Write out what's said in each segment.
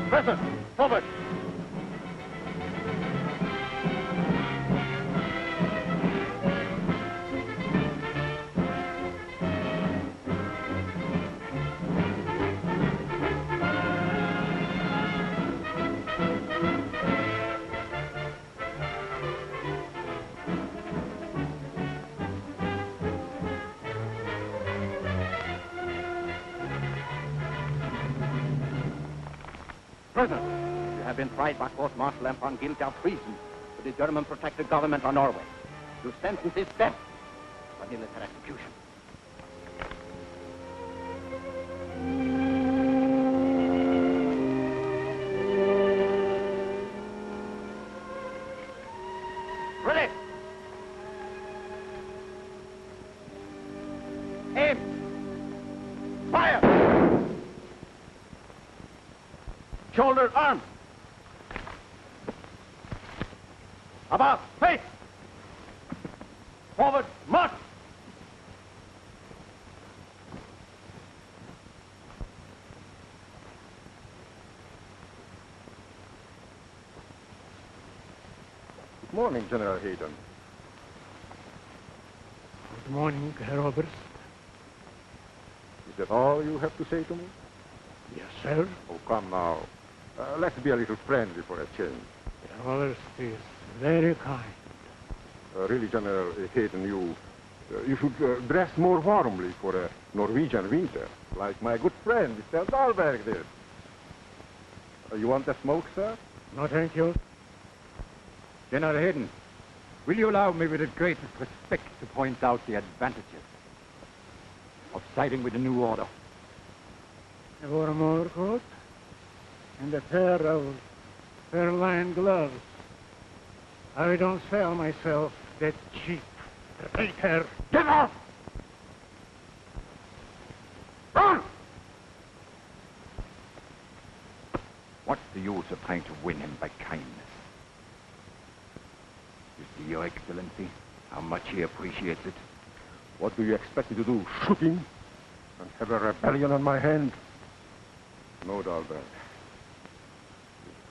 Present! Forward! Prisoner, you have been tried by court-martial and found guilty of treason to the German protected government of Norway. Your sentence is death for military execution. Ready! Aim! Fire! Shoulders, arms. About, face. Forward, march. Good morning, General Hayden. Good morning, Herr Oberst. Is that all you have to say to me? Yes, sir. Oh, come now. Let's be a little friendly for a change. Herr Oberst is very kind. Really, General Hayden, you should dress more warmly for a Norwegian winter, like my good friend, Mr. Dahlberg did. You want a smoke, sir? No, thank you. General Hayden, will you allow me with the greatest respect to point out the advantages of siding with the new order? A warm overcoat and a pair of fur-lined gloves. I don't sell myself that cheap. Traitor! Get off! Run! What's the use of trying to win him by kindness? You see, Your Excellency, how much he appreciates it. What do you expect me to do, shoot him and have a rebellion on my hand? No, Dahlberg.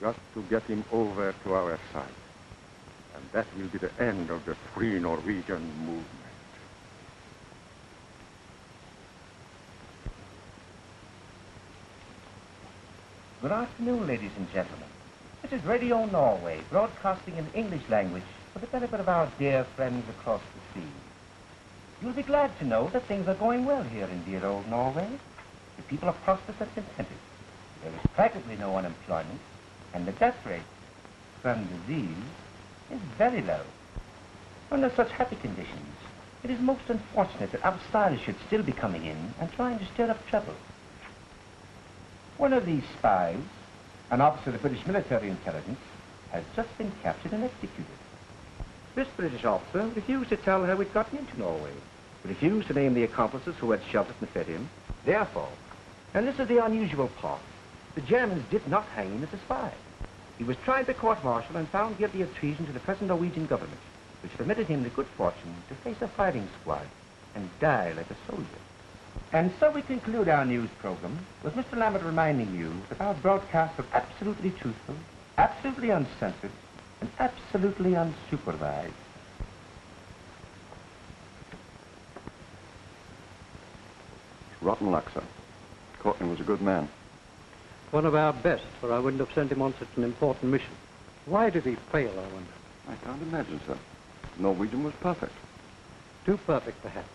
We've got to get him over to our side. And that will be the end of the Free Norwegian movement. Good afternoon, ladies and gentlemen. This is Radio Norway, broadcasting in the English language for the benefit of our dear friends across the sea. You'll be glad to know that things are going well here in dear old Norway. The people are prosperous and contented. There is practically no unemployment, and the death rate from disease is very low. Under such happy conditions, it is most unfortunate that outsiders should still be coming in and trying to stir up trouble. One of these spies, an officer of the British military intelligence, has just been captured and executed. This British officer refused to tell how he'd gotten into Norway, refused to name the accomplices who had sheltered and fed him. Therefore, and this is the unusual part, the Germans did not hang him as a spy. He was tried by court-martial and found guilty of treason to the present Norwegian government, which permitted him the good fortune to face a fighting squad and die like a soldier. And so we conclude our news program with Mr. Lambert reminding you that our broadcasts are absolutely truthful, absolutely uncensored, and absolutely unsupervised. Rotten luck, sir. Courtney was a good man. One of our best, or I wouldn't have sent him on such an important mission. Why did he fail, I wonder? I can't imagine, sir. Norwegian was perfect. Too perfect, perhaps.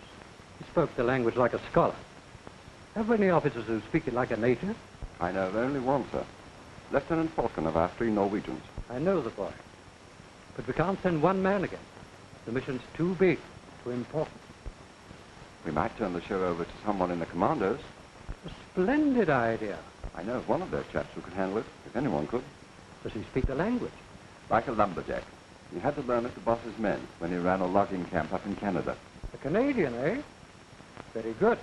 He spoke the language like a scholar. Have we any officers who speak it like a native? I know of only one, sir. Lieutenant Falcon of our 3 Norwegians. I know the boy. But we can't send one man again. The mission's too big, too important. We might turn the show over to someone in the commandos. A splendid idea. I know of one of those chaps who could handle it, if anyone could. Does he speak the language? Like a lumberjack. He had to learn it to boss his men when he ran a logging camp up in Canada. A Canadian, eh? Very good.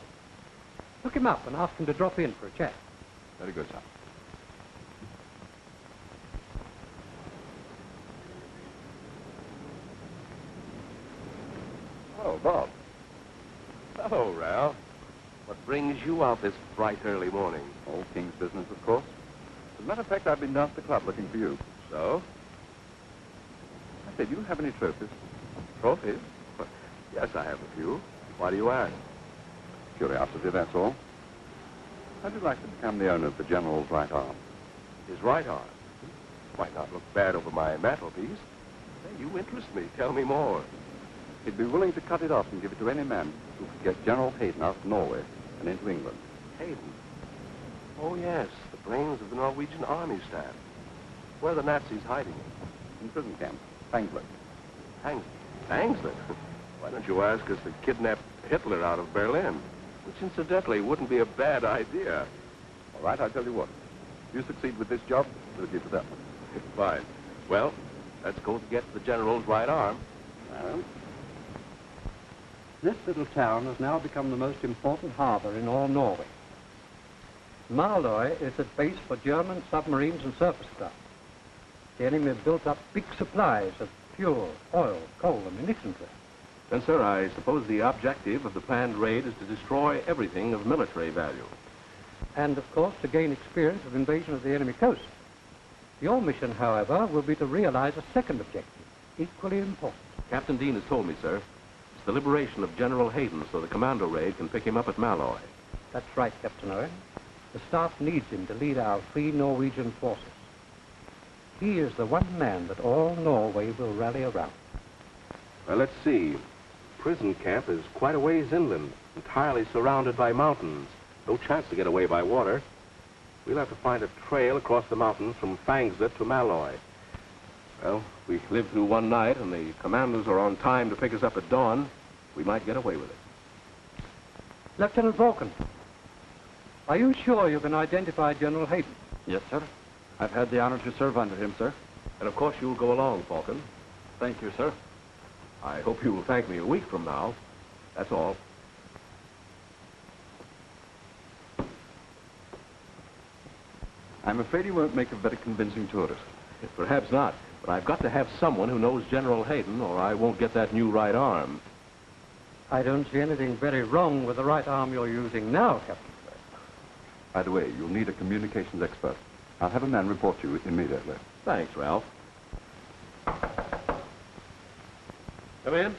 Look him up and ask him to drop in for a chat. Very good, sir. Oh, Bob. Hello, Ralph. What brings you out this bright early morning? Old King's business, of course. As a matter of fact, I've been down to the club looking for you. So? I say, do you have any trophies? Trophies? Yes, I have a few. Why do you ask? Curiosity, that's all. How'd you like to become the owner of the General's right arm? His right arm. Might not look bad over my mantelpiece. Hey, you interest me. Tell me more. He'd be willing to cut it off and give it to any man who could get General Hayden out of Norway and into England. Hayden? Oh, yes, the brains of the Norwegian army staff. Where are the Nazis hiding him? In prison camp, Fangslet. Fangslet? Why don't you ask us to kidnap Hitler out of Berlin? Which, incidentally, wouldn't be a bad idea. All right, I'll tell you what. If you succeed with this job, we'll give you that one. Fine. Well, let's go to get the General's right arm. Well, This little town has now become the most important harbor in all Norway. Malloy is a base for German submarines and surface craft. The enemy have built up big supplies of fuel, oil, coal, and munitions there. Then, sir, I suppose the objective of the planned raid is to destroy everything of military value. And, of course, to gain experience of invasion of the enemy coast. Your mission, however, will be to realize a second objective, equally important. Captain Dean has told me, sir. It's the liberation of General Hayden so the commando raid can pick him up at Malloy. That's right, Captain Owen. The staff needs him to lead our free Norwegian forces. He is the one man that all Norway will rally around. Well, let's see. Prison camp is quite a ways inland, entirely surrounded by mountains. No chance to get away by water. We'll have to find a trail across the mountains from Fangslet to Malloy. Well, if we live through one night and the commandos are on time to pick us up at dawn, we might get away with it. Lieutenant Vulcan, are you sure you can identify General Hayden? yes, sir. I've had the honor to serve under him, sir. And of course you'll go along, Falcon. Thank you, sir. I hope you will thank me a week from now. That's all. I'm afraid he won't make a very convincing tourist. Perhaps not, but I've got to have someone who knows General Hayden or I won't get that new right arm. I don't see anything very wrong with the right arm you're using now, Captain. By the way, you'll need a communications expert. I'll have a man report you immediately. Thanks, Ralph. Come in.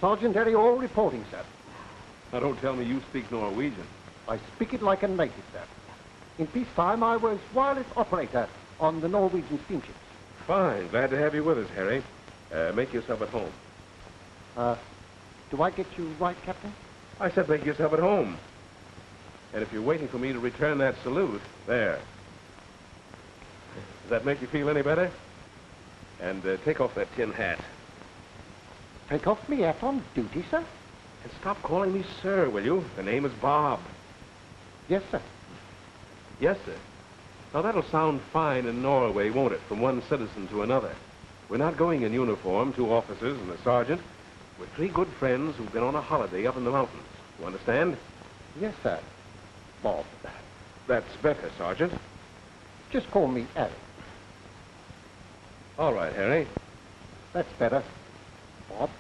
Sergeant Harry Hall reporting, sir. Now, don't tell me you speak Norwegian. I speak it like a native, sir. In peacetime, I was wireless operator on the Norwegian steamships. Fine. Glad to have you with us, Harry. Make yourself at home. Do I get you right, Captain? I said make yourself at home. And if you're waiting for me to return that salute, there. Does that make you feel any better? And take off that tin hat. Take off me hat on duty, sir? And stop calling me sir, will you? The name is Bob. Yes, sir. Yes, sir. Now, that'll sound fine in Norway, won't it, from one citizen to another? We're not going in uniform, 2 officers and a sergeant. We're 3 good friends who've been on a holiday up in the mountains. You understand? Yes, sir. Bob. That's better, Sergeant. Just call me Harry. All right, Harry. That's better. Bob.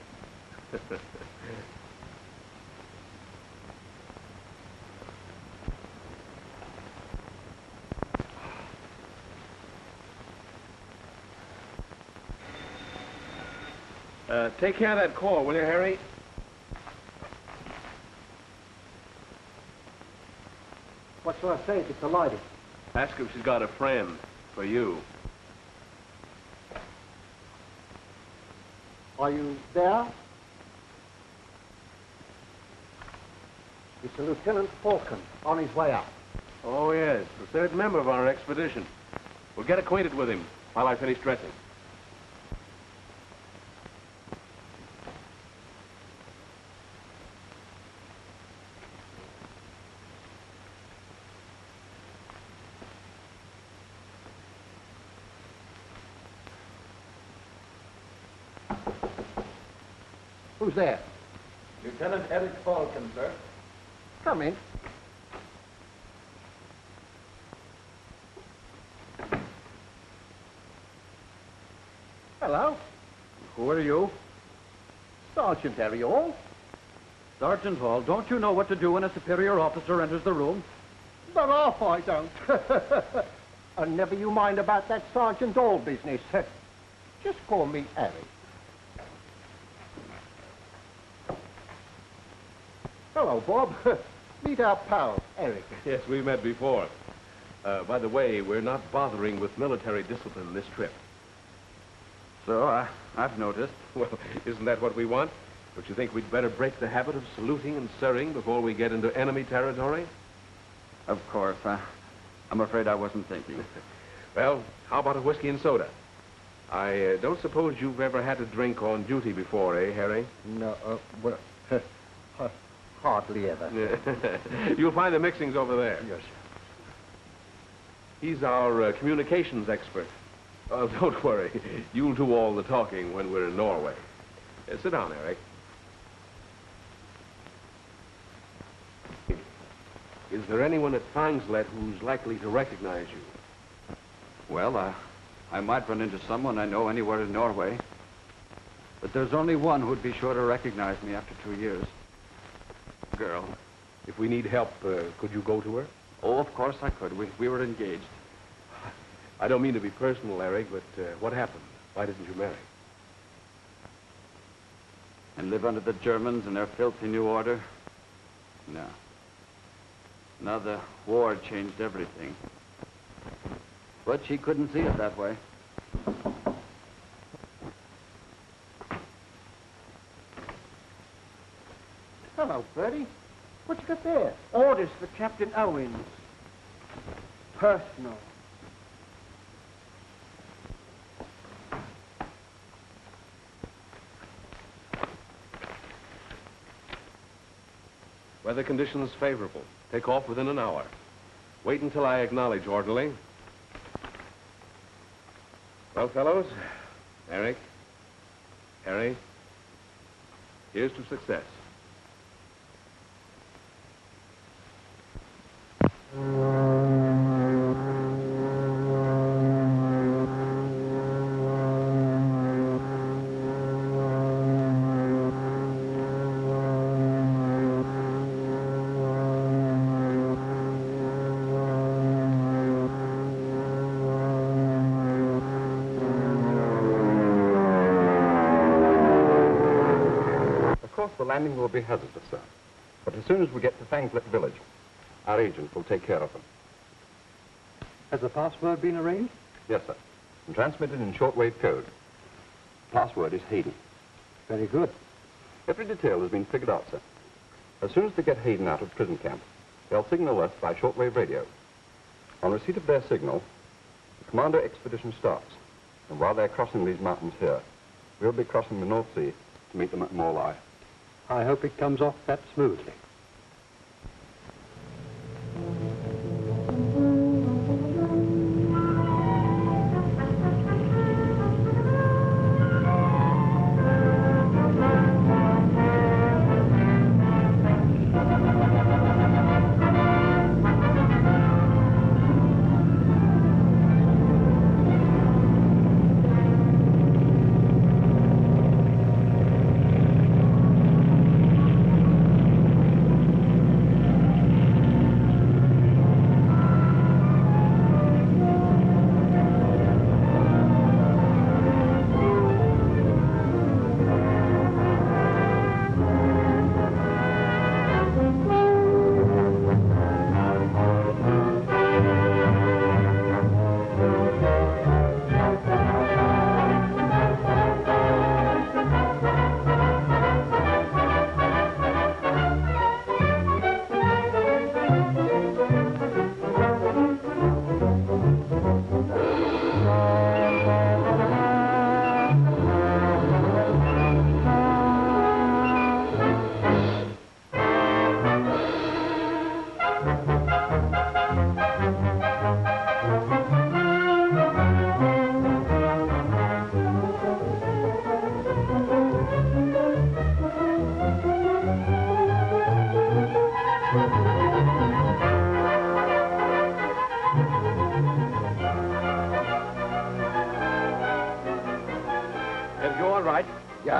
Take care of that call, will you, Harry? What shall I say if it's a lady? Ask her if she's got a friend for you. Are you there? It's Lieutenant Falcon on his way out. Oh, yes, the 3rd member of our expedition. We'll get acquainted with him while I finish dressing. Who's there? Lieutenant Eric Falcon, sir. Come in. Hello. Who are you? Sergeant Ariel. Sergeant Hall, don't you know what to do when a superior officer enters the room? But off I don't. And never you mind about that Sergeant Hall business. Just call me Harry. Hello, Bob. Meet our pal, Eric. Yes, we met before. By the way, we're not bothering with military discipline this trip. So, I've noticed. Well, isn't that what we want? Don't you think we'd better break the habit of saluting and sirring before we get into enemy territory? Of course. I'm afraid I wasn't thinking. Well, how about a whiskey and soda? I don't suppose you've ever had a drink on duty before, eh, Harry? No, well, hardly ever. You'll find the mixings over there. Yes. He's our communications expert. Oh, don't worry. You'll do all the talking when we're in Norway. Sit down, Eric. Is there anyone at Fangslet who's likely to recognize you? Well, I might run into someone I know anywhere in Norway. But there's only one who'd be sure to recognize me after 2 years. Girl. If we need help, could you go to her? Oh, of course I could. We were engaged. I don't mean to be personal, Eric, but what happened? Why didn't you marry? And live under the Germans and their filthy new order? No. Now the war changed everything. But she couldn't see it that way. Hello, Bertie. What you got there? Orders for Captain Owens. Personal. Weather conditions favorable. Take off within an hour. Wait until I acknowledge, orderly. Well, fellows, Eric, Harry, here's to success. The landing will be hazardous, sir. But as soon as we get to Fangslet village, our agent will take care of them. Has the password been arranged? Yes, sir. And transmitted in shortwave code. Password is Hayden. Very good. Every detail has been figured out, sir. As soon as they get Hayden out of prison camp, they'll signal us by shortwave radio. On receipt of their signal, the Commando expedition starts. And while they're crossing these mountains here, we'll be crossing the North Sea to meet them at Morlai. I hope it comes off that smoothly.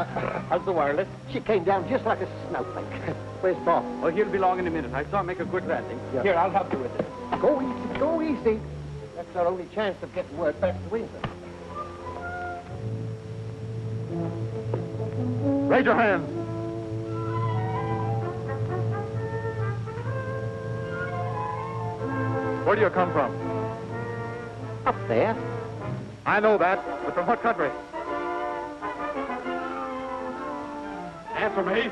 How's the wireless? She came down just like a snowflake. Where's Bob? Oh, he'll be along in a minute. I saw him make a quick landing. Yeah. Here, I'll help you with it. Go easy, go easy. That's our only chance of getting word back to Windsor. Raise your hands. Where do you come from? Up there. I know that, but from what country? Answer me.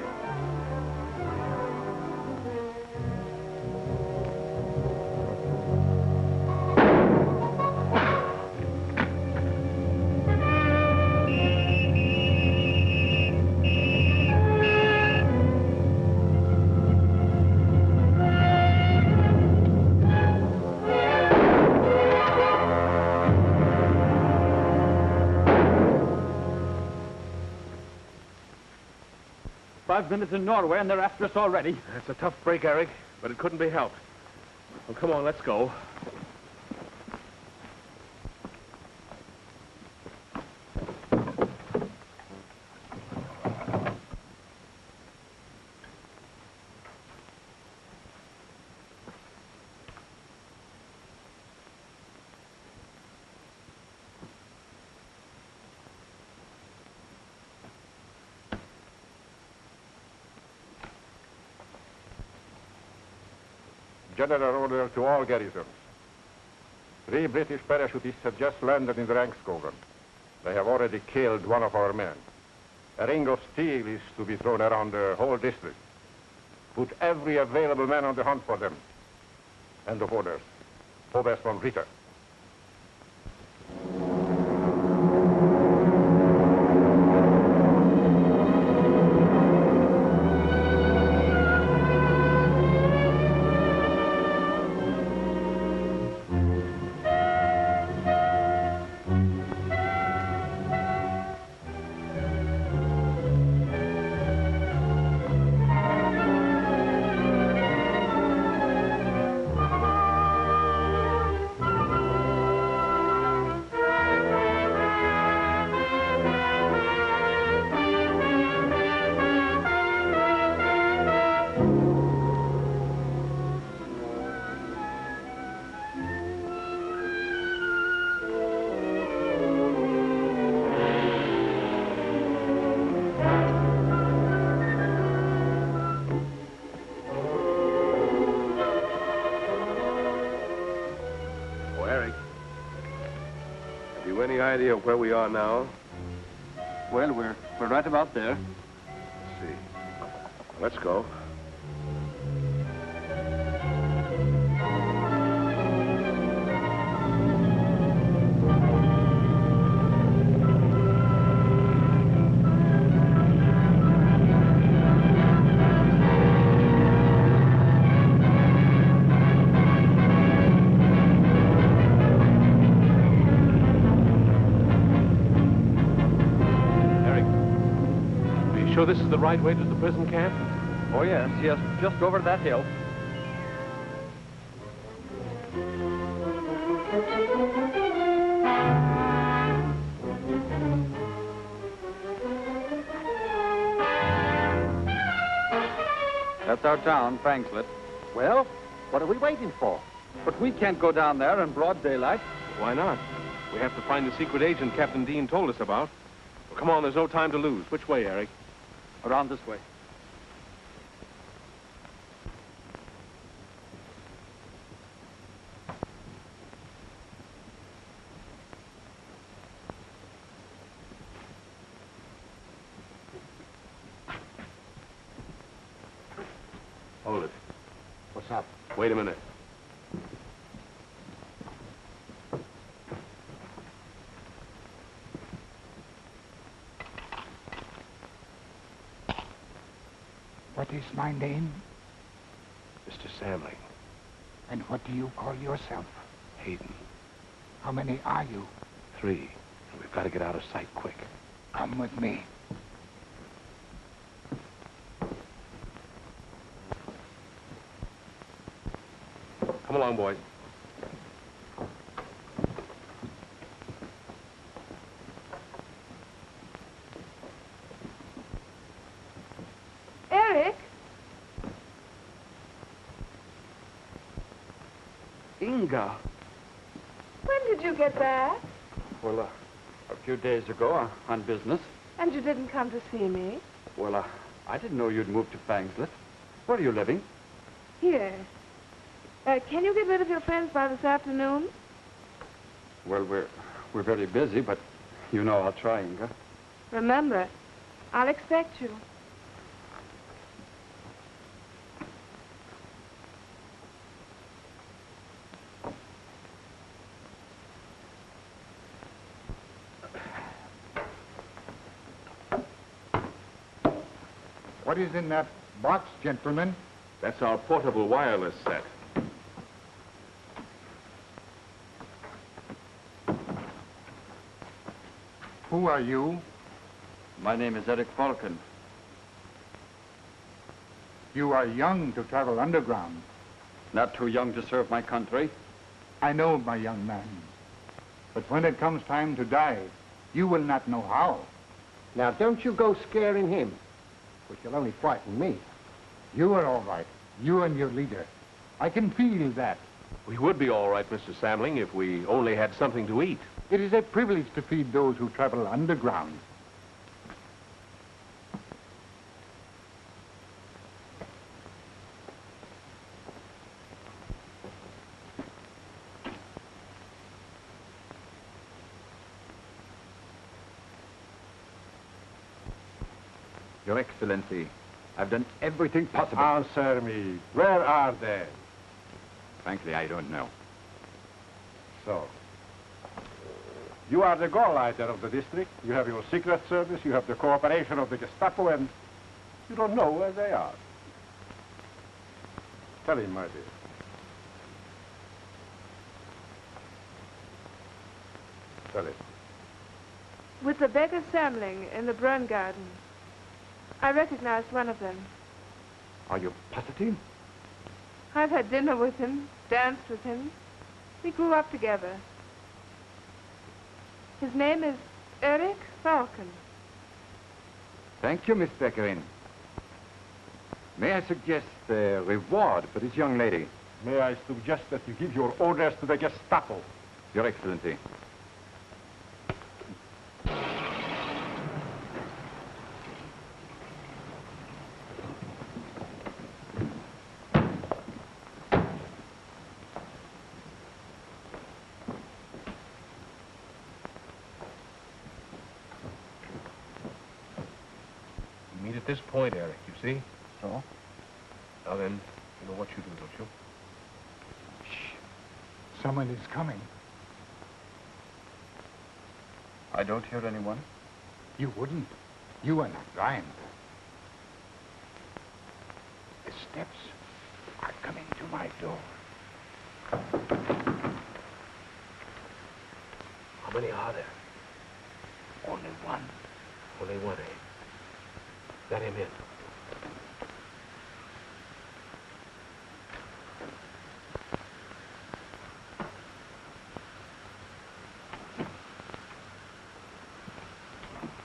"5 minutes in Norway, and they're after us already." That's a tough break, Eric, but it couldn't be helped. Well, come on, let's go. General order to all garrisons. 3 British parachutists have just landed in Drangsskogen. They have already killed one of our men. A ring of steel is to be thrown around the whole district. Put every available man on the hunt for them. End of orders. Oberst von Ritter. Any idea of where we are now? Well, we're right about there. Let's see. Let's go. Sure this is the right way to the prison camp? Oh, yes, just over that hill. That's our town, Fangslet. Well, what are we waiting for? But we can't go down there in broad daylight. Why not? We have to find the secret agent Captain Dean told us about. Well, come on, there's no time to lose. Which way, Eric? Around this way. Hold it. What's up? Wait a minute. What is my name? Mr. Samling. And what do you call yourself? Hayden. How many are you? 3. And we've got to get out of sight quick. Come with me. Come along, boys. Inga. When did you get back? Well, a few days ago on business. And you didn't come to see me? Well, I didn't know you'd moved to Fangslet. Where are you living? Here. Can you get rid of your friends by this afternoon? Well, we're very busy, but you know I'll try, Inga. Remember, I'll expect you. What is in that box, gentlemen? That's our portable wireless set. Who are you? My name is Eric Falcon. You are young to travel underground. Not too young to serve my country. I know, my young man. But when it comes time to die, you will not know how. Now, don't you go scaring him, which will only frighten me. You are all right. You and your leader. I can feel that. We would be all right, Mr. Samling, if we only had something to eat. It is a privilege to feed those who travel underground. Your Excellency, I've done everything possible. Answer me. Where are they? Frankly, I don't know. So, you are the Gauleiter of the district. You have your secret service. You have the cooperation of the Gestapo, and you don't know where they are. Tell him, my dear. Tell him. With the beggar Samling in the Brunn Garden. I recognized one of them. Are you positive? I've had dinner with him, danced with him. We grew up together. His name is Eric Falcon. Thank you, Miss Beckerin. May I suggest a reward for this young lady? May I suggest that you give your orders to the Gestapo? Your Excellency. Meet at this point, Eric, you see? So? Now then, you know what you do, don't you? Shh. Someone is coming. I don't hear anyone. You wouldn't. You are not blind. The steps are coming to my door. How many are there? Only one. Only one, eh? Let him in.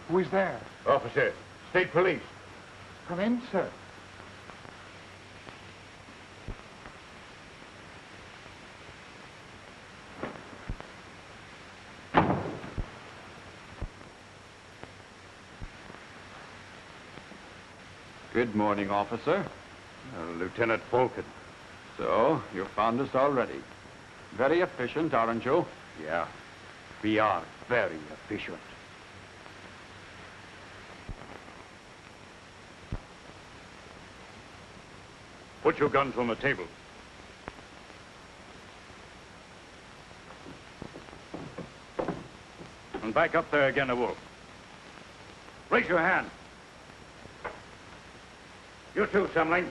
Who is there? Officer, state police. Come in, sir. Good morning, officer. Lieutenant Falcon. So, you found us already. Very efficient, aren't you? Yeah, we are very efficient. Put your guns on the table. And back up there again, a wolf. Raise your hand. You too, Semling.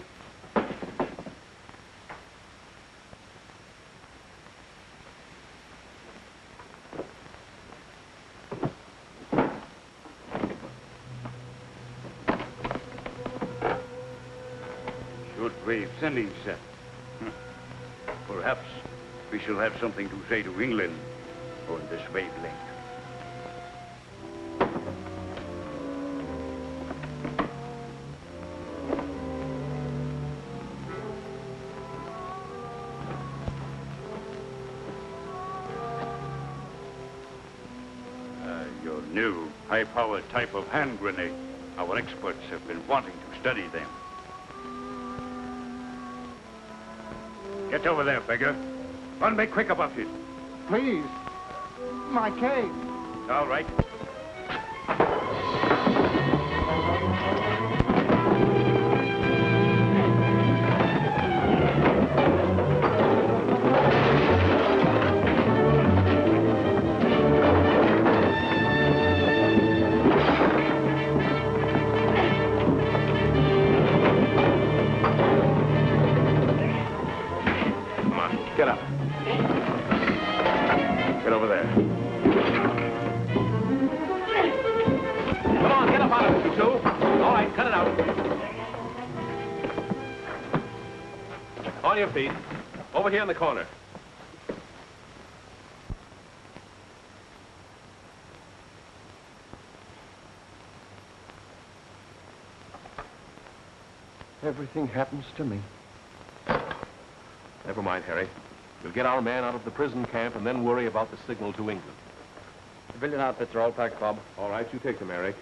Shortwave sending set. Perhaps we shall have something to say to England on this wavelength. new, high-powered type of hand grenade. Our experts have been wanting to study them. Get over there, beggar. Run me quick about it. Please. My cane. All right. Get up. Get over there. Come on, get up out of it, you two. All right, cut it out. On your feet. Over here in the corner. Everything happens to me. Never mind, Harry. We'll get our man out of the prison camp and then worry about the signal to England. Civilian outfits are all packed, Bob. All right, you take them, Eric.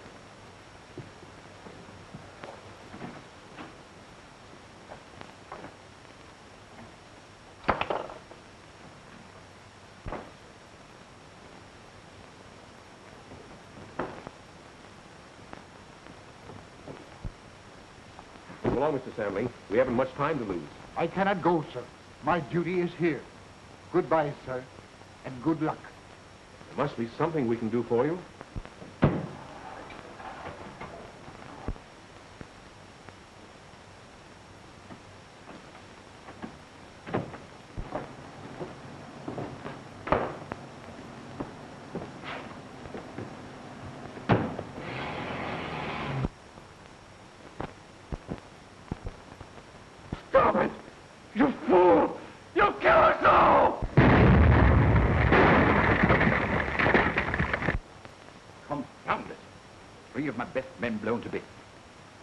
So long, Mr. Samling. We haven't much time to lose. I cannot go, sir. My duty is here. Goodbye, sir, and good luck. There must be something we can do for you. Stop it! You fool! You kill us all! Confound it. 3 of my best men blown to bits.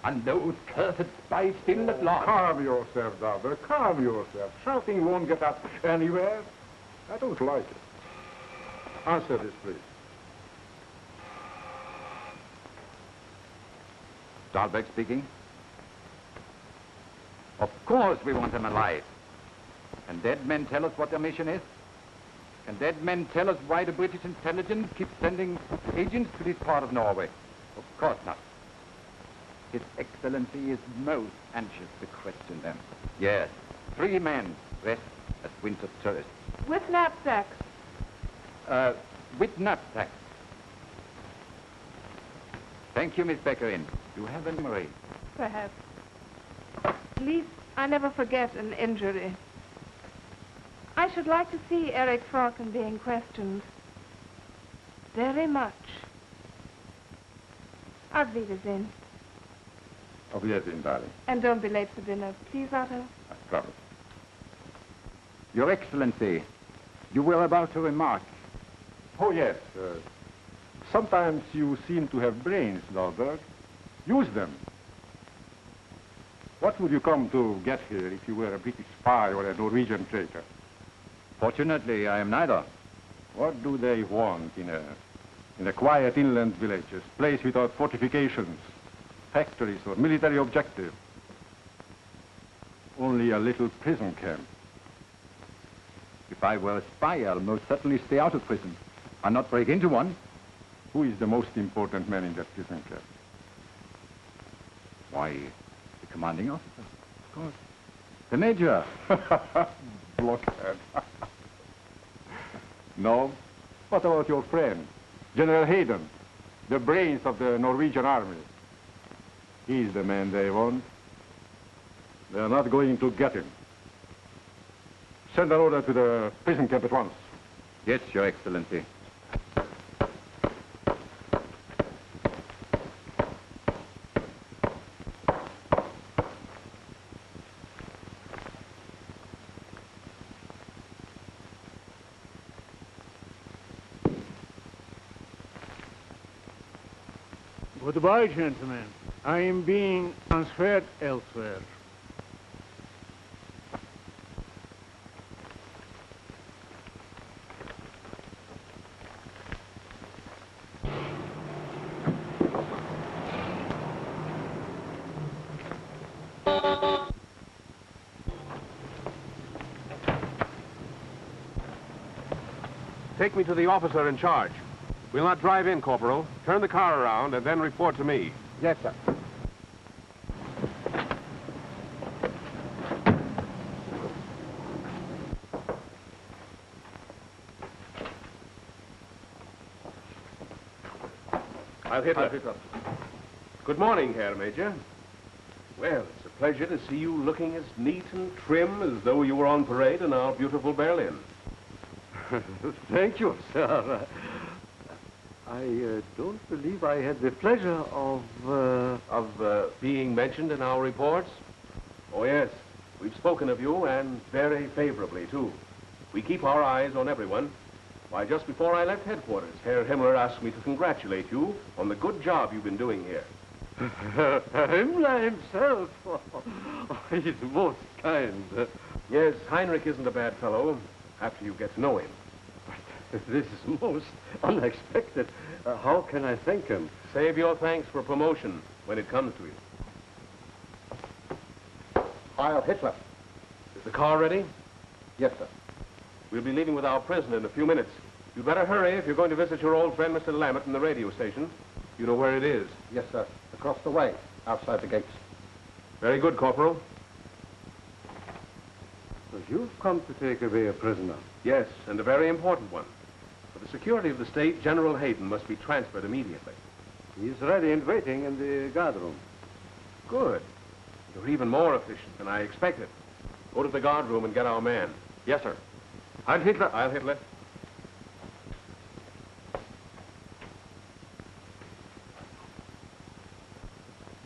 And those cursed spies still at large. Calm yourself, Dalbert. Calm yourself. Shouting won't get us anywhere. I don't like it. Answer this, please. Dahlberg speaking. Of course we want them alive. Can dead men tell us what their mission is? Can dead men tell us why the British intelligence keeps sending agents to this part of Norway? Of course not. His Excellency is most anxious to question them. Yes, 3 men dressed as winter tourists. With knapsacks. With knapsacks. Thank you, Miss Beckerin. You have a memory. Perhaps. At least I never forget an injury. I should like to see Eric Falcon being questioned. Very much. Auf Wiedersehen. Auf Wiedersehen, darling. And don't be late for dinner, please, Otto. I promise. Your Excellency, you were about to remark. Oh, yes. Sometimes you seem to have brains, Dahlberg. Use them. What would you come to get here if you were a British spy or a Norwegian traitor? Fortunately, I am neither. What do they want in a quiet inland village, a place without fortifications, factories, or military objective? Only a little prison camp. If I were a spy, I'll most certainly stay out of prison. I'll not break into one. Who is the most important man in that prison camp? Why, the commanding officer, of course. The major. Blockhead. No? What about your friend, General Hayden, the brains of the Norwegian army? He's the man they want. They're not going to get him. Send an order to the prison camp at once. Yes, Your Excellency. Goodbye, gentlemen. I am being transferred elsewhere. Take me to the officer in charge. We'll not drive in, Corporal. Turn the car around and then report to me. Yes, sir. Heil Hitler. Good morning, Herr Major. Well, it's a pleasure to see you looking as neat and trim as though you were on parade in our beautiful Berlin. Thank you, sir. I don't believe I had the pleasure of being mentioned in our reports? Oh, yes. We've spoken of you, and very favorably, too. We keep our eyes on everyone. Why, just before I left headquarters, Herr Himmler asked me to congratulate you on the good job you've been doing here. Himmler himself. He's most kind. Yes, Heinrich isn't a bad fellow, after you get to know him. But this is most unexpected. How can I thank him? Save your thanks for promotion when it comes to it. Heil Hitler. Is the car ready? Yes, sir. We'll be leaving with our prisoner in a few minutes. You'd better hurry if you're going to visit your old friend, Mr. Lammett, in the radio station. You know where it is? Yes, sir. Across the way, outside the gates. Very good, Corporal. So you've come to take away a prisoner. Yes, and a very important one. For the security of the state, General Hayden must be transferred immediately. He's ready and waiting in the guard room. Good. You're even more efficient than I expected. Go to the guard room and get our man. Yes, sir. Heil Hitler. Heil Hitler.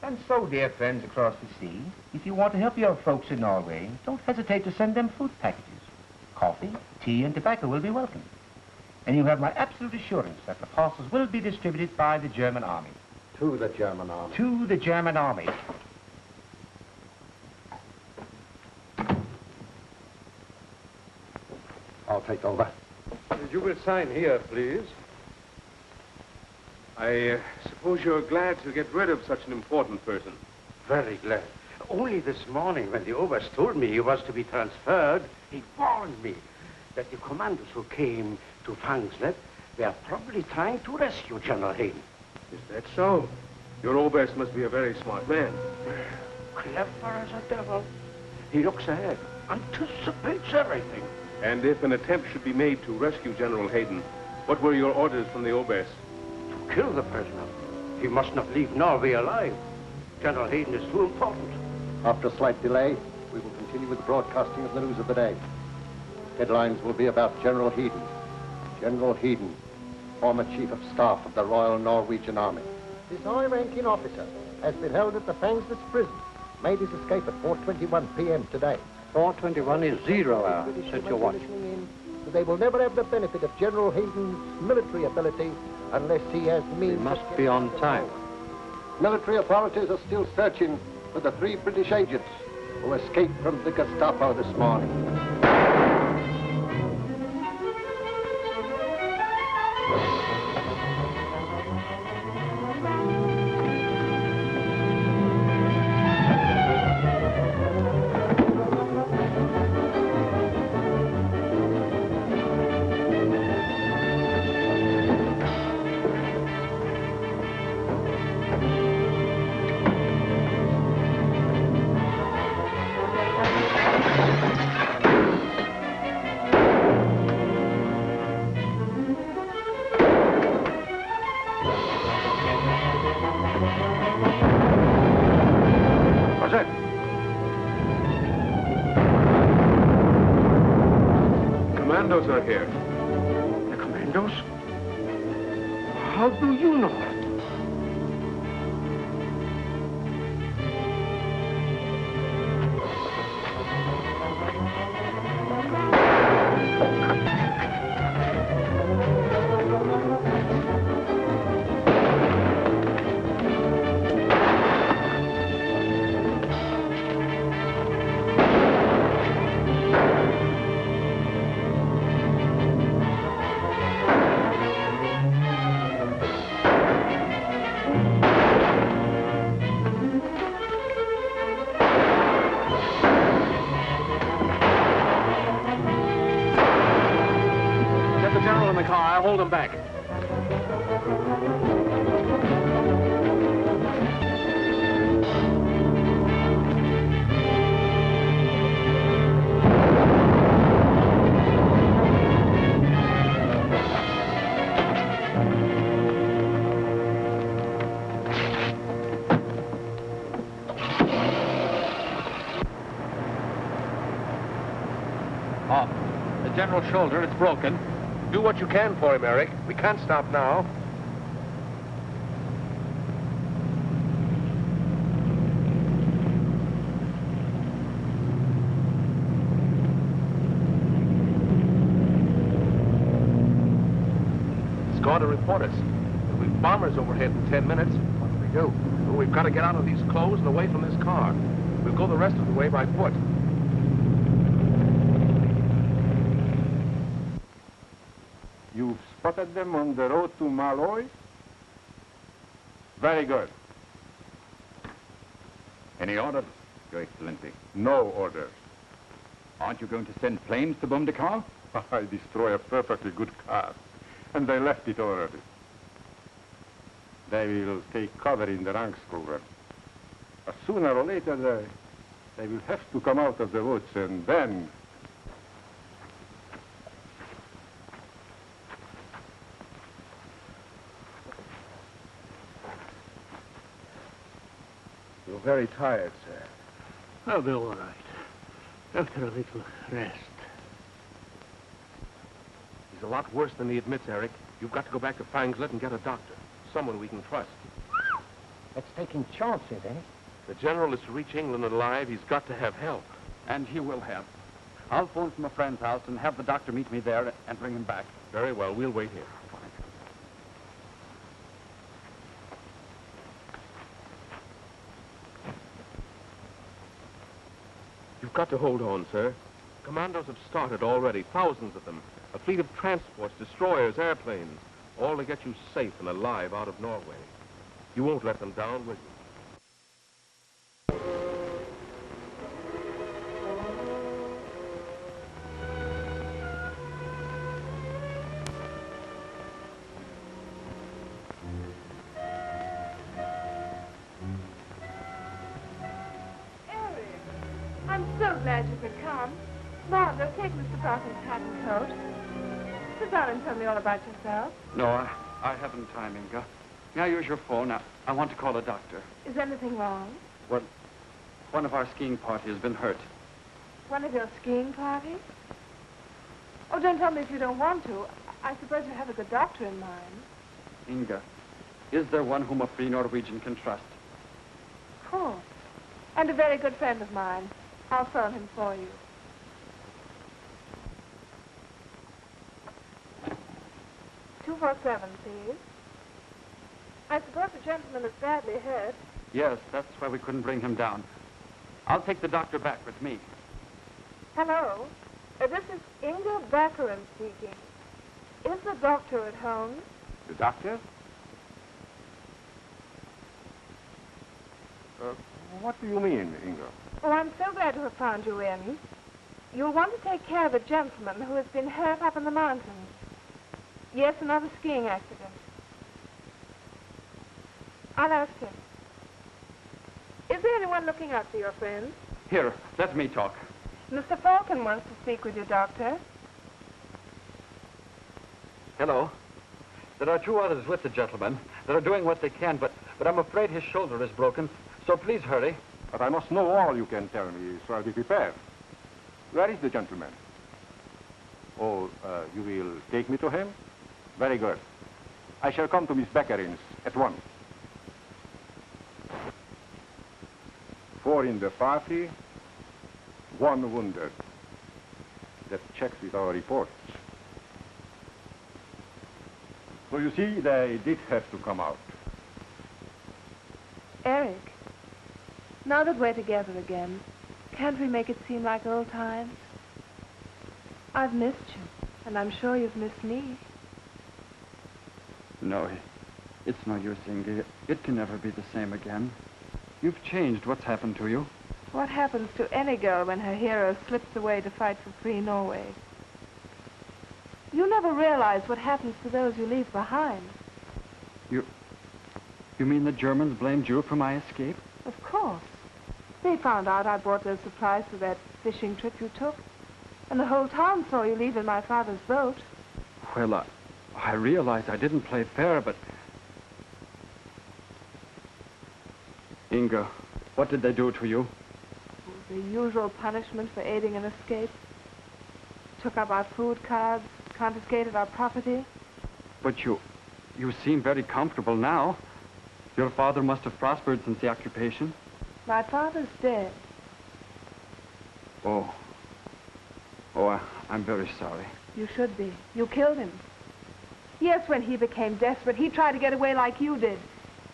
And so, dear friends across the sea, if you want to help your folks in Norway, don't hesitate to send them food packages. Coffee, tea, and tobacco will be welcome. And you have my absolute assurance that the parcels will be distributed by the German army. To the German army. To the German army. I'll take over. You will sign here, please. I suppose you're glad to get rid of such an important person. Very glad. Only this morning, when the Oberst told me he was to be transferred, he warned me that the commandos who came to Fangslet were probably trying to rescue General Hayden. Is that so? Your Oberst must be a very smart man. Clever as a devil. He looks ahead, anticipates everything. And if an attempt should be made to rescue General Hayden, what were your orders from the Oberst? To kill the prisoner. He must not leave Norway alive. General Hayden is too important. After a slight delay, we will continue with the broadcasting of the news of the day. Headlines will be about General Hayden. General Hayden, former Chief of Staff of the Royal Norwegian Army. This high-ranking officer has been held at the Fangslet prison. Made his escape at 4:21 p.m. today. 4:21 is 0 hour. Set your watch. They will never have the benefit of General Hayden's military ability unless he has means. We must be on time. Military authorities are still searching for the 3 British agents who escaped from the Gestapo this morning. Commandos are here. The commandos? How do you know? General in the car. I'll hold him back. The general's shoulder, it's broken. Do what you can for him, Eric. We can't stop now. He's gone to report us. There'll be bombers overhead in 10 minutes. What do we do? Well, we've got to get out of these clothes and away from this car. We'll go the rest of the way by foot. You've spotted them on the road to Malloy? Very good. Any orders, Your Excellency? No orders. Aren't you going to send planes to bomb the car? I destroy a perfectly good car, and they left it already. They will take cover in the Rangsskogen. Sooner or later, they will have to come out of the woods, and then... You're very tired, sir. I'll be all right. After a little rest. He's a lot worse than he admits, Eric. You've got to go back to Fangslet and get a doctor. Someone we can trust. That's taking chances, eh? The general is to reach England alive. He's got to have help. And he will have. I'll phone from a friend's house and have the doctor meet me there and bring him back. Very well. We'll wait here. You've got to hold on, sir. Commandos have started already, thousands of them. A fleet of transports, destroyers, airplanes, all to get you safe and alive out of Norway. You won't let them down, will you? I'm so glad you could come. Margot, take Mr. Brocken's hat and coat. Sit down and tell me all about yourself. No, I haven't time, Inga. May I use your phone? I want to call a doctor. Is anything wrong? Well, one of our skiing party has been hurt. One of your skiing parties? Oh, don't tell me if you don't want to. I suppose you have a good doctor in mind. Inga, is there one whom a free Norwegian can trust? Of course. And a very good friend of mine. I'll phone him for you. "247, please. I suppose the gentleman is badly hurt. Yes, that's why we couldn't bring him down. I'll take the doctor back with me. Hello. This is Inga Baccarin speaking. Is the doctor at home? The doctor? What do you mean, Inga? Oh, I'm so glad to have found you in. You'll want to take care of a gentleman who has been hurt up in the mountains. Yes, another skiing accident. I'll ask him. Is there anyone looking after your friend? Here, let me talk. Mr. Falcon wants to speak with you, Doctor. Hello. There are two others with the gentleman. They're doing what they can, but I'm afraid his shoulder is broken, so please hurry. But I must know all you can tell me, so I'll be prepared. Where is the gentleman? Oh, you will take me to him? Very good. I shall come to Miss Beccarin's at once. 4 in the party, 1 wounded. That checks with our reports. So you see, they did have to come out. Eric, now that we're together again, can't we make it seem like old times? I've missed you, and I'm sure you've missed me. No, it's no use, Inge. It can never be the same again. You've changed. What's happened to you? What happens to any girl when her hero slips away to fight for free Norway? You never realize what happens to those you leave behind. You mean the Germans blamed you for my escape? Of course. They found out I brought those supplies for that fishing trip you took. And the whole town saw you leave in my father's boat. Well, I realized I didn't play fair, but... Inga, what did they do to you? The usual punishment for aiding an escape. Took up our food cards, confiscated our property. But you seem very comfortable now. Your father must have prospered since the occupation. My father's dead. Oh, I'm very sorry. You should be. You killed him. Yes, when he became desperate, he tried to get away like you did.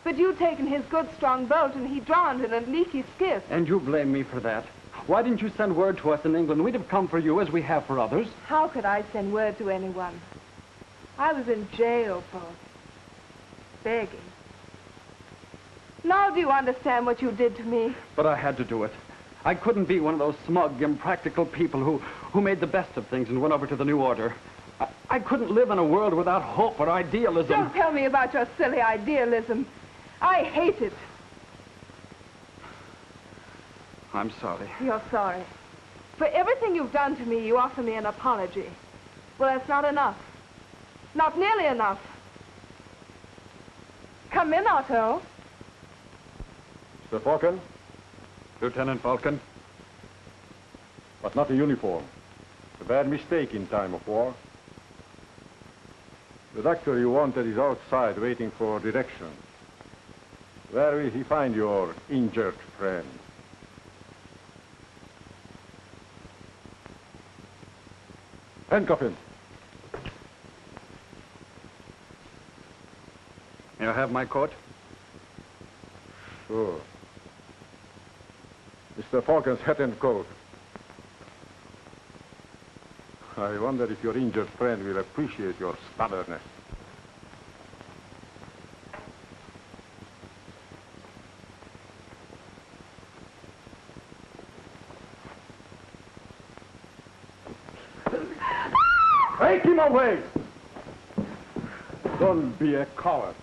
But you'd taken his good, strong boat, and he drowned in a leaky skiff. And you blame me for that. Why didn't you send word to us in England? We'd have come for you as we have for others. How could I send word to anyone? I was in jail for begging. Now do you understand what you did to me? But I had to do it. I couldn't be one of those smug, impractical people who made the best of things and went over to the New Order. I couldn't live in a world without hope or idealism. Don't tell me about your silly idealism. I hate it. I'm sorry. You're sorry. For everything you've done to me, you offer me an apology. Well, that's not enough. Not nearly enough. Come in, Otto. Mr. Falcon? Lieutenant Falcon? But not a uniform. A bad mistake in time of war. The doctor you wanted is outside waiting for directions. Where will he find your injured friend? Handcuff him. May I have my coat? Sure. Mr. Falcon's hat and coat. I wonder if your injured friend will appreciate your stubbornness. Take him away! Don't be a coward.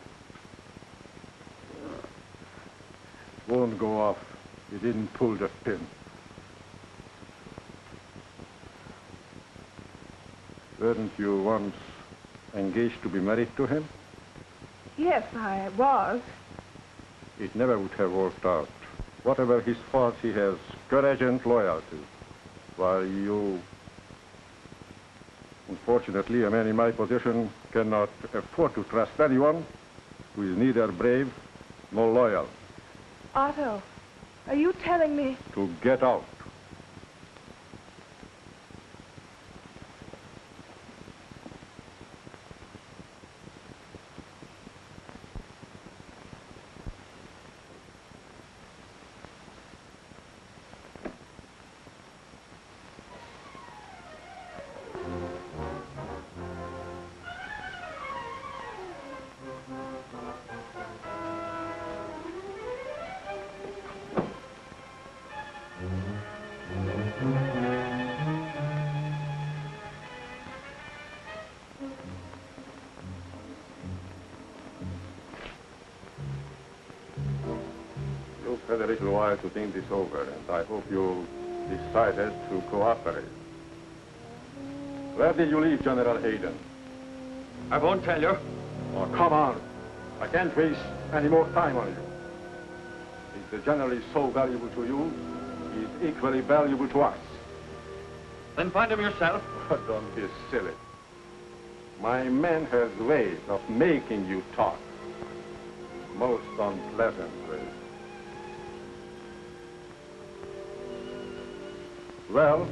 Won't go off. He didn't pull the pin. Weren't you once engaged to be married to him? Yes, I was. It never would have worked out. Whatever his faults, he has courage and loyalty. While you... Unfortunately, a man in my position cannot afford to trust anyone who is neither brave nor loyal. Otto, are you telling me... To get out. You've had a little while to think this over, and I hope you decided to cooperate. Where did you leave General Hayden? I won't tell you. Oh, come on. I can't waste any more time on you. If the general is so valuable to you, he is equally valuable to us. Then find him yourself. Oh, don't be silly. My man has ways of making you talk. Most unpleasant ways. Well?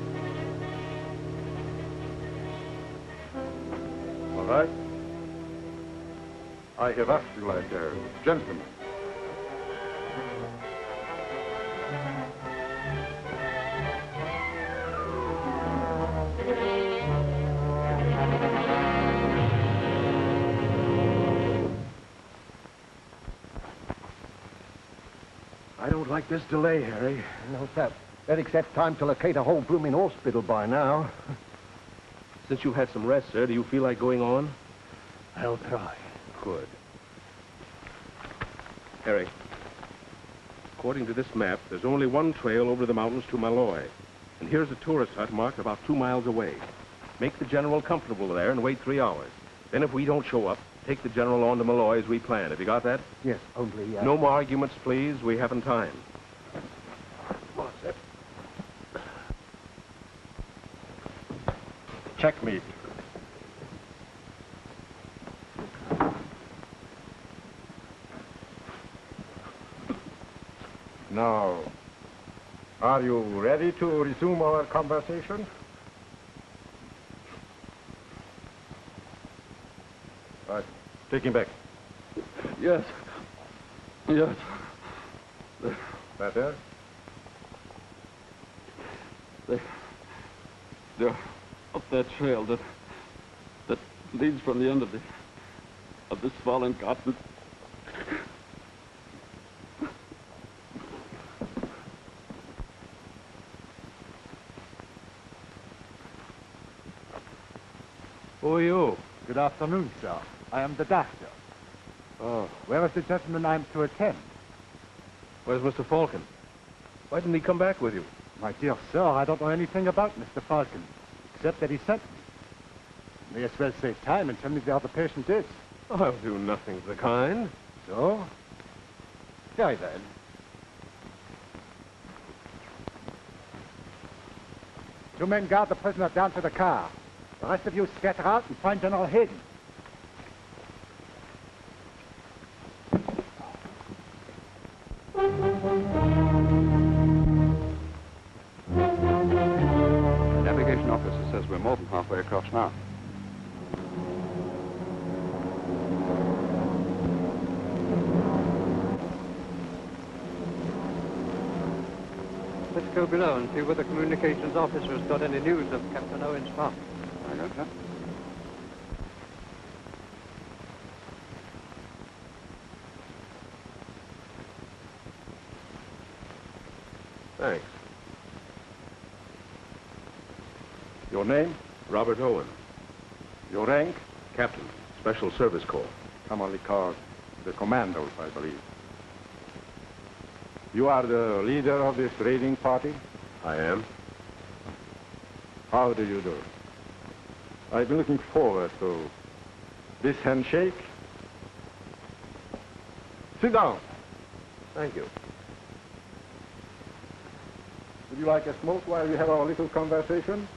All right. I have asked you like a gentleman. I don't like this delay, Harry. No, sir. Eric's had time to locate a whole blooming hospital by now. Since you've had some rest, sir, do you feel like going on? I'll try. Good. Harry, according to this map, there's only one trail over the mountains to Malloy. And here's a tourist hut marked about 2 miles away. Make the general comfortable there and wait 3 hours. Then if we don't show up, take the general on to Malloy as we planned. Have you got that? Yes, only... No more arguments, please. We haven't time. Come on, sir. Checkmate. Now, are you ready to resume our conversation? Right. Take him back. Yes. Yes. Better? They're up that trail that leads from the end of this fallen cotton. Who are you? Good afternoon, sir. I am the doctor. Oh. Where is the gentleman I am to attend? Where's Mr. Falcon? Why didn't he come back with you? My dear sir, I don't know anything about Mr. Falcon, except that he sent me. May as well save time and tell me where the patient is. I'll do nothing of the kind. So? Very well. Two men guard the prisoner down to the car. The rest of you scatter out and find General Hayden. The navigation officer says we're more than halfway across now. Let's go below and see whether the communications officer's got any news of Captain Owen's farm. I got that. Thanks. Your name? Robert Owen. Your rank? Captain, Special Service Corps. Commonly called the Commandos, I believe. You are the leader of this raiding party? I am. How do you do? I've been looking forward to this handshake. Sit down. Thank you. Would you like a smoke while we have our little conversation?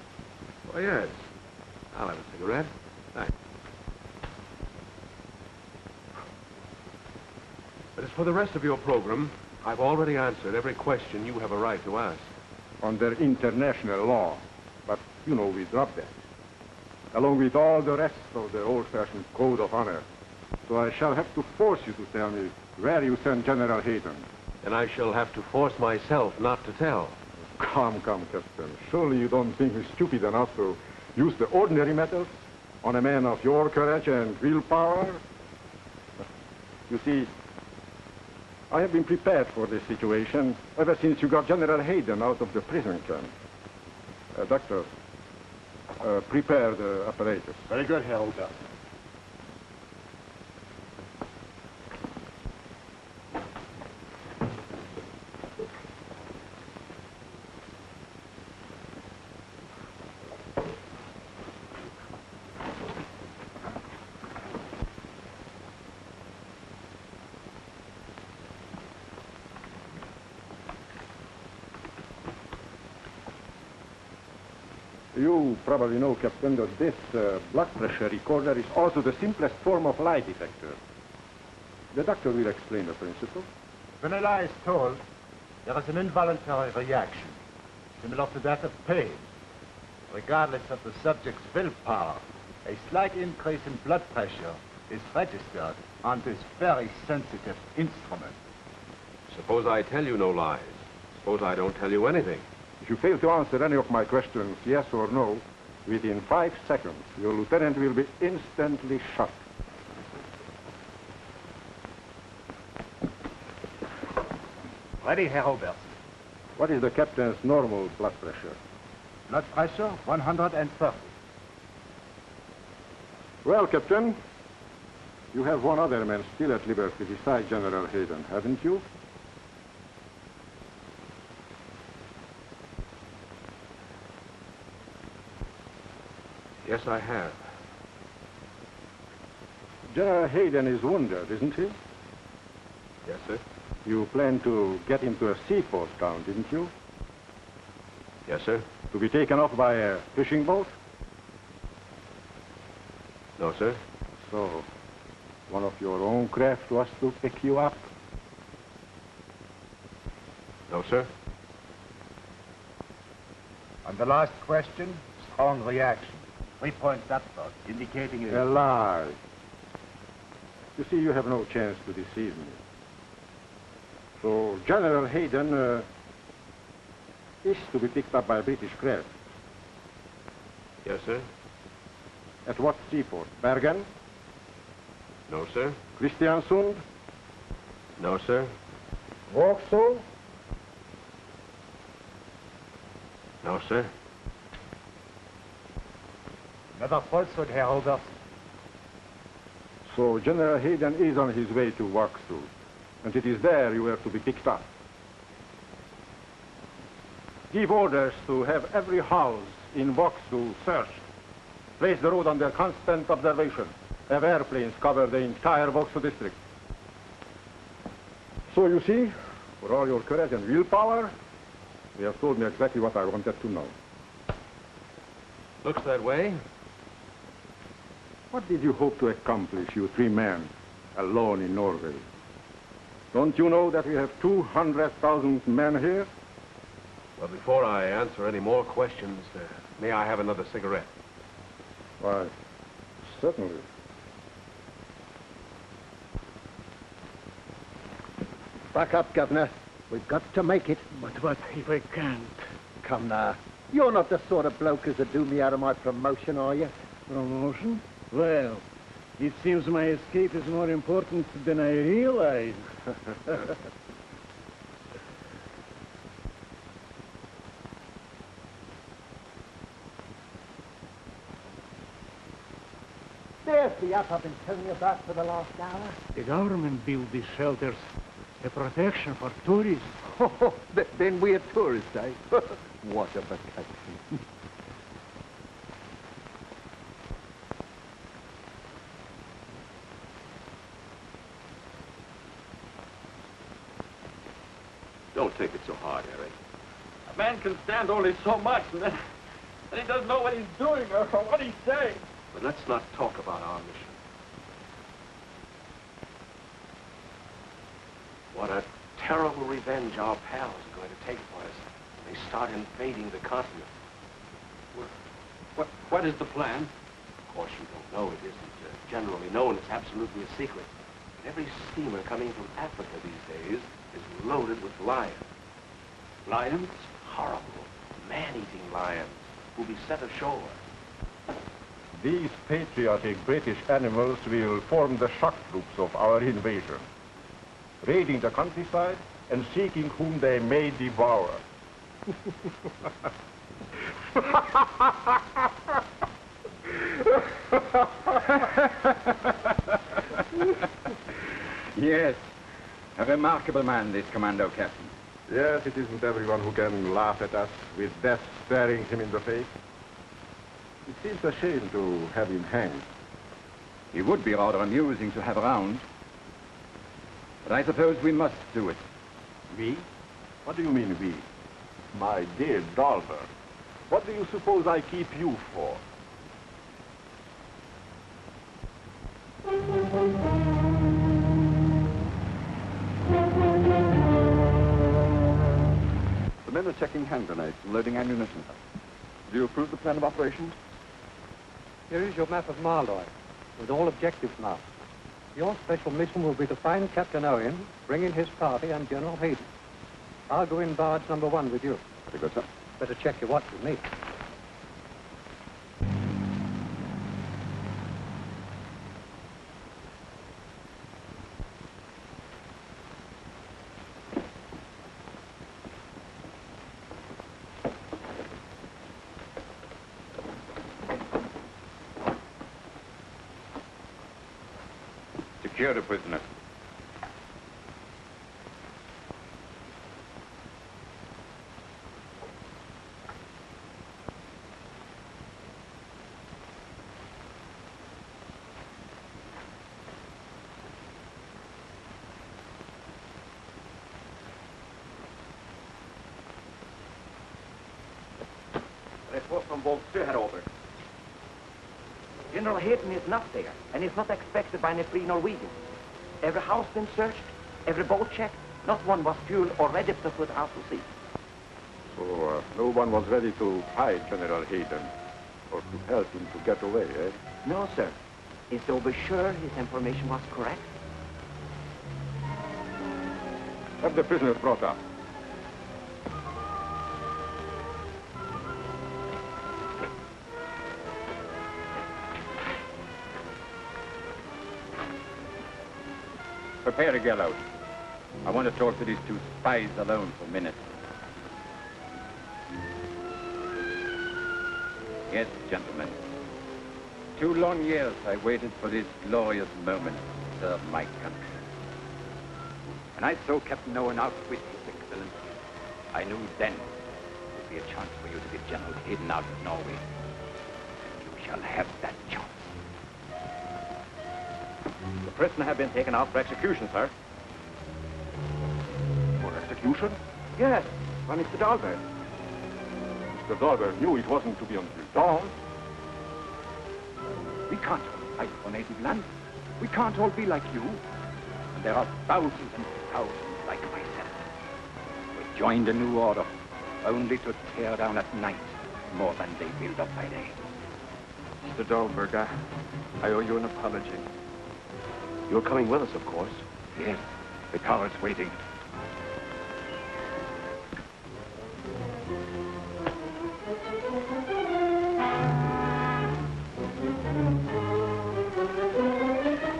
Oh, yes. I'll have a cigarette. Thanks. But as for the rest of your program, I've already answered every question you have a right to ask. Under international law. But, you know, we dropped that. Along with all the rest of the old-fashioned code of honor. So I shall have to force you to tell me where you sent General Hayden. And I shall have to force myself not to tell. Come, Captain. Surely you don't think me stupid enough to use the ordinary methods on a man of your courage and willpower? You see, I have been prepared for this situation ever since you got General Hayden out of the prison camp. Doctor, prepare the apparatus. Very good, Helga. You probably know, Captain, that this blood pressure recorder is also the simplest form of lie detector. The doctor will explain the principle. When a lie is told, there is an involuntary reaction, similar to that of pain. Regardless of the subject's willpower, a slight increase in blood pressure is registered on this very sensitive instrument. Suppose I tell you no lies. Suppose I don't tell you anything. If you fail to answer any of my questions, yes or no, within 5 seconds, your lieutenant will be instantly shot. Ready, Herr Oberst. What is the captain's normal blood pressure? Blood pressure, 130. Well, Captain, you have one other man still at liberty besides General Hayden, haven't you? Yes, I have. General Hayden is wounded, isn't he? Yes, sir. You planned to get him to a seaport town, didn't you? Yes, sir. To be taken off by a fishing boat? No, sir. So, one of your own craft was to pick you up? No, sir. On the last question, strong reaction. 3 points upward, indicating A lie. You see, you have no chance to deceive me. So, General Hayden is to be picked up by a British craft. Yes, sir. At what seaport? Bergen? No, sir. Kristiansund? No, sir. Vauxhall? No, sir. Another falsehood, Herr Oberst. So General Hayden is on his way to Vauxhall, and it is there you are to be picked up. Give orders to have every house in Vauxhall searched. Place the road under constant observation. Have airplanes cover the entire Vauxhall district. So you see, for all your courage and willpower, you have told me exactly what I wanted to know. Looks that way. What did you hope to accomplish, you 3 men, alone in Norway? Don't you know that we have 200,000 men here? Well, before I answer any more questions, may I have another cigarette? Why, certainly. Back up, Governor. We've got to make it. But what if I can't? Come now. You're not the sort of bloke who's to do me out of my promotion, are you? Promotion? Well, it seems my escape is more important than I realize. There's the yacht I've been telling you about for the last hour. The government built these shelters, a protection for tourists. Oh, then we're tourists, eh? What a vacation. Don't take it so hard, Eric. A man can stand only so much, and then he doesn't know what he's doing or what he's saying. But let's not talk about our mission. What a terrible revenge our pals are going to take for us when they start invading the continent. What is the plan? Of course, you don't know. It isn't generally known. It's absolutely a secret. But every steamer coming from Africa these days is loaded with lions. Lions? Horrible, man-eating lions who'll be set ashore. These patriotic British animals will form the shock troops of our invasion, raiding the countryside and seeking whom they may devour. Yes, a remarkable man, this commando captain. Yes, it isn't everyone who can laugh at us with death staring him in the face. It seems a shame to have him hanged. He would be rather amusing to have around. But I suppose we must do it. We? What do you mean, we? My dear Dolver, what do you suppose I keep you for? The men are checking hand grenades and loading ammunition. Do you approve the plan of operations? Here is your map of Marloy, with all objectives marked. Your special mission will be to find Captain Owen, bring in his party, and General Hayden. I'll go in barge number 1 with you. Very good, sir. Better check your watch with me. Secure the prisoner. Report from Volkswagen, Herr Ober. General Hayden is not there, and is not expected by any free Norwegians. Every house been searched, every boat checked. Not one was fueled or ready to put out to sea. So no one was ready to fight General Hayden or to help him to get away, eh? No, sir. Is the Ober sure his information was correct? Have the prisoners brought up. Prepare a gallows. I want to talk to these two spies alone for a minute. Yes, gentlemen. 2 long years I waited for this glorious moment to serve my country. When I saw Captain Owen out with His Excellency, I knew then there would be a chance for you to get General Hayden out of Norway. And you shall have that chance. The prisoner had been taken out for execution, sir. For execution? Yes, by Mr. Dahlberg. Mr. Dahlberg knew it wasn't to be until dawn. We can't all fight for native land. We can't all be like you. And there are thousands and thousands like myself. We joined a new order, only to tear down at night more than they build up by day. Mr. Dahlberg, I owe you an apology. You're coming with us, of course. Yes, the car is waiting.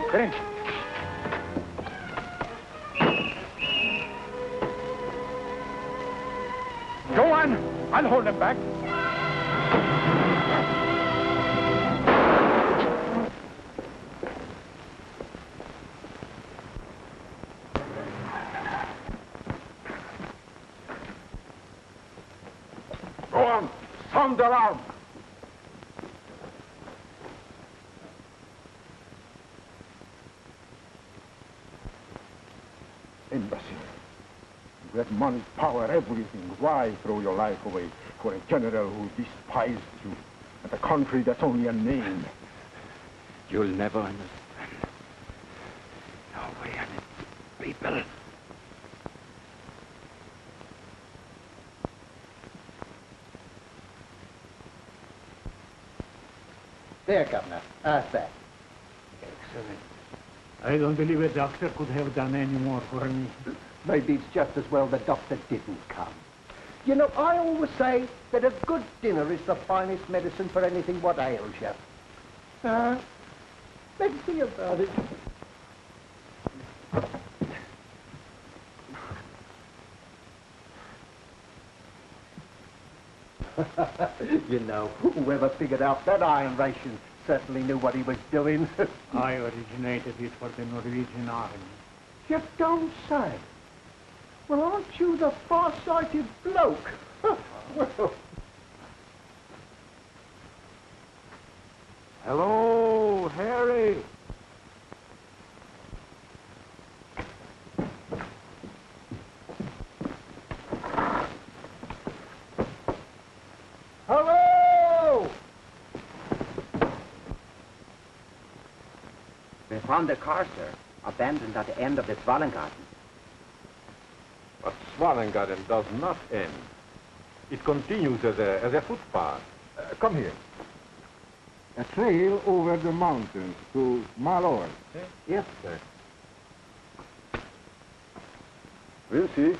French. Go on! I'll hold them back. Go on! Sound the alarm! Imbecile. You had money, power, everything. Why throw your life away for a general who despised you and a country that's only a name? You'll never understand. Norway and its people. There, Governor. How's that? Excellent. I don't believe a doctor could have done any more for me. Maybe it's just as well the doctor didn't come. You know, I always say that a good dinner is the finest medicine for anything what ails you. Let's see about it. You know, whoever figured out that iron ration certainly knew what he was doing. I originated it for the Norwegian army. You don't say. Well, aren't you the far-sighted bloke? Well... Hello, Harry. Hello! We found the car, sir, abandoned at the end of the Svalengarden. But Svalengarden does not end. It continues as a footpath. Come here. A trail over the mountains to Malor. Yes, sir. We'll see.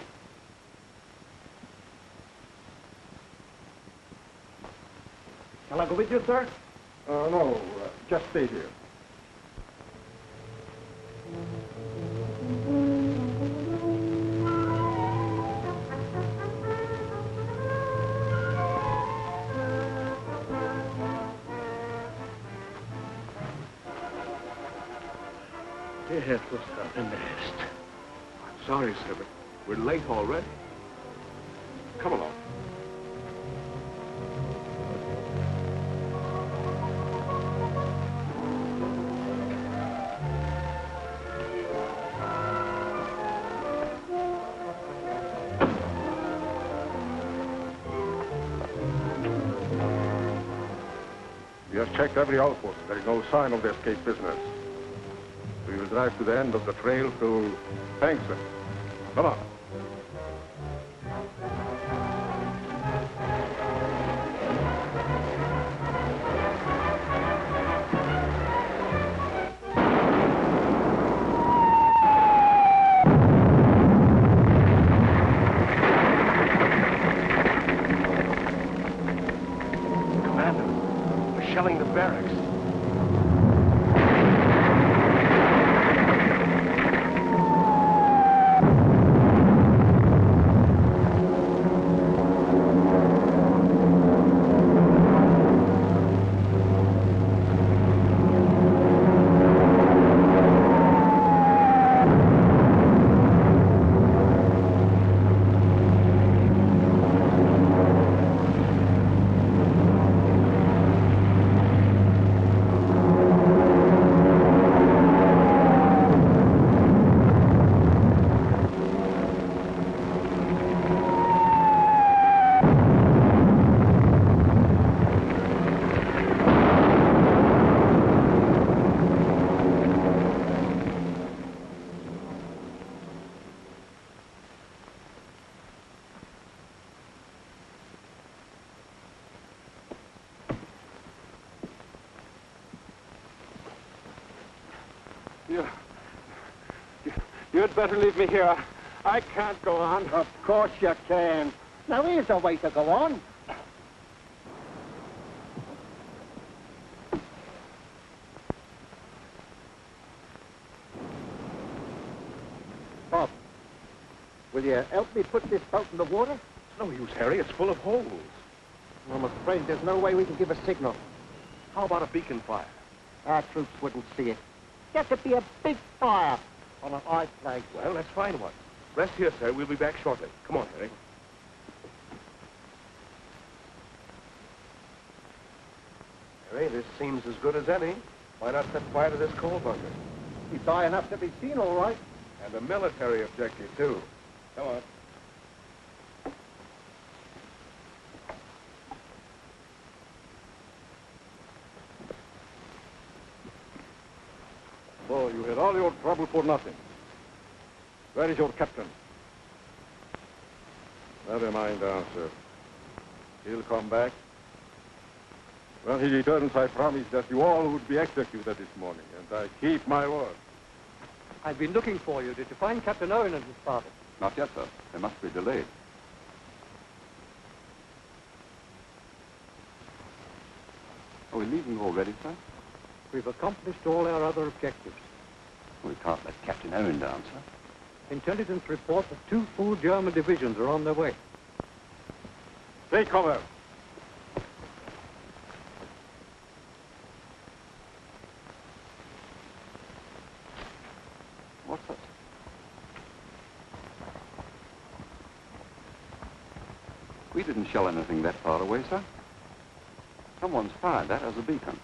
Shall I go with you, sir? No, just stay here. They have to start a nest. I'm sorry, sir, but we're late already. Come along. We have checked every outpost. There is no sign of the escape prisoners. We will drive to the end of the trail to Fanksville. Come on. Shelling the barracks. You'd better leave me here. I can't go on. Of course you can. Now, here's a way to go on. Bob, will you help me put this boat in the water? It's no use, Harry. It's full of holes. I'm afraid there's no way we can give a signal. How about a beacon fire? Our troops wouldn't see it. Got to be a big fire on a high place. Well, let's find one. Rest here, sir. We'll be back shortly. Come on, Harry. Harry, this seems as good as any. Why not set fire to this coal bunker? He's high enough to be seen, all right. And a military objective, too. Come on. So you had all your trouble for nothing. Where is your captain? Never mind the answer. He'll come back. When he returns, I promise that you all would be executed this morning, and I keep my word. I've been looking for you. Did you find Captain Owen and his party? Not yet, sir. They must be delayed. Are we leaving already, sir? We've accomplished all our other objectives. We can't let Captain Owen down, sir. Intelligence report that 2 full German divisions are on their way. Take cover. What's that? We didn't shell anything that far away, sir. Someone's fired that as a beacon.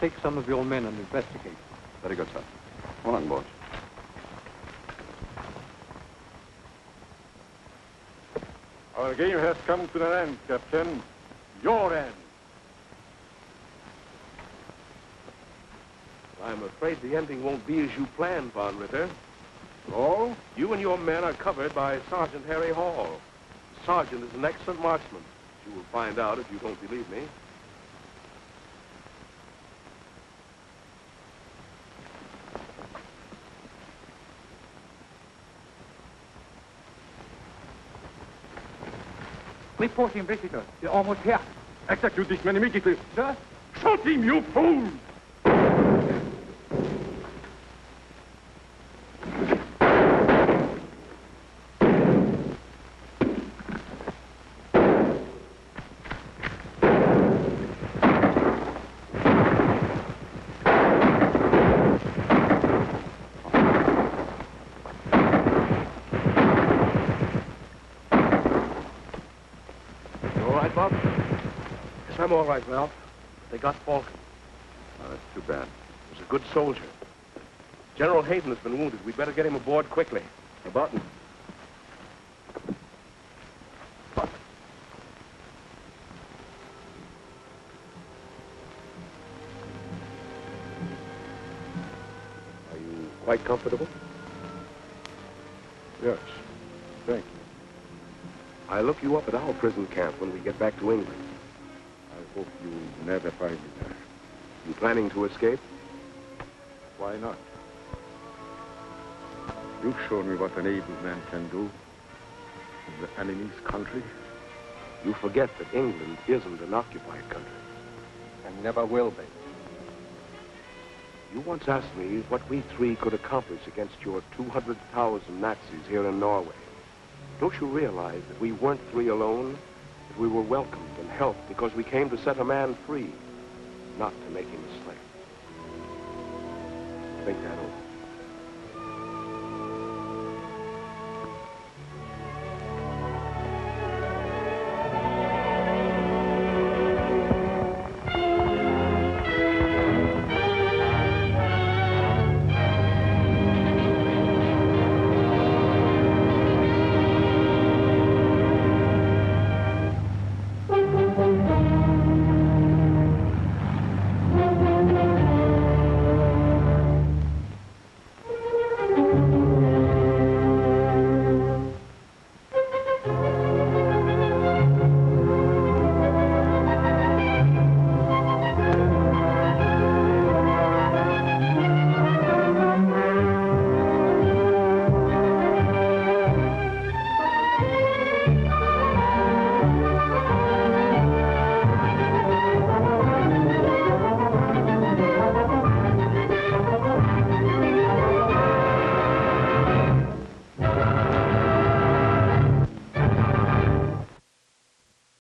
Take some of your men and investigate. Very good, sir. Come along, boys. Our game has come to an end, Captain. Your end. I'm afraid the ending won't be as you planned, Von Ritter. Oh? You and your men are covered by Sergeant Harry Hall. The sergeant is an excellent marksman. You will find out if you don't believe me. Reporting visitors. They're almost here. Execute this man immediately. Sir? Shoot him, you fool! Bob? Yes, I'm all right, Ralph. They got Falcon. Oh, that's too bad. He was a good soldier. General Hayden has been wounded. We'd better get him aboard quickly. A button. Are you quite comfortable? Yes. Thank you. I'll look you up at our prison camp when we get back to England. I hope you never find me there. You planning to escape? Why not? You've shown me what an able man can do in the enemy's country. You forget that England isn't an occupied country. And never will be. You once asked me what we three could accomplish against your 200,000 Nazis here in Norway. Don't you realize that we weren't three alone? That we were welcomed and helped because we came to set a man free, not to make him a slave. Think that over.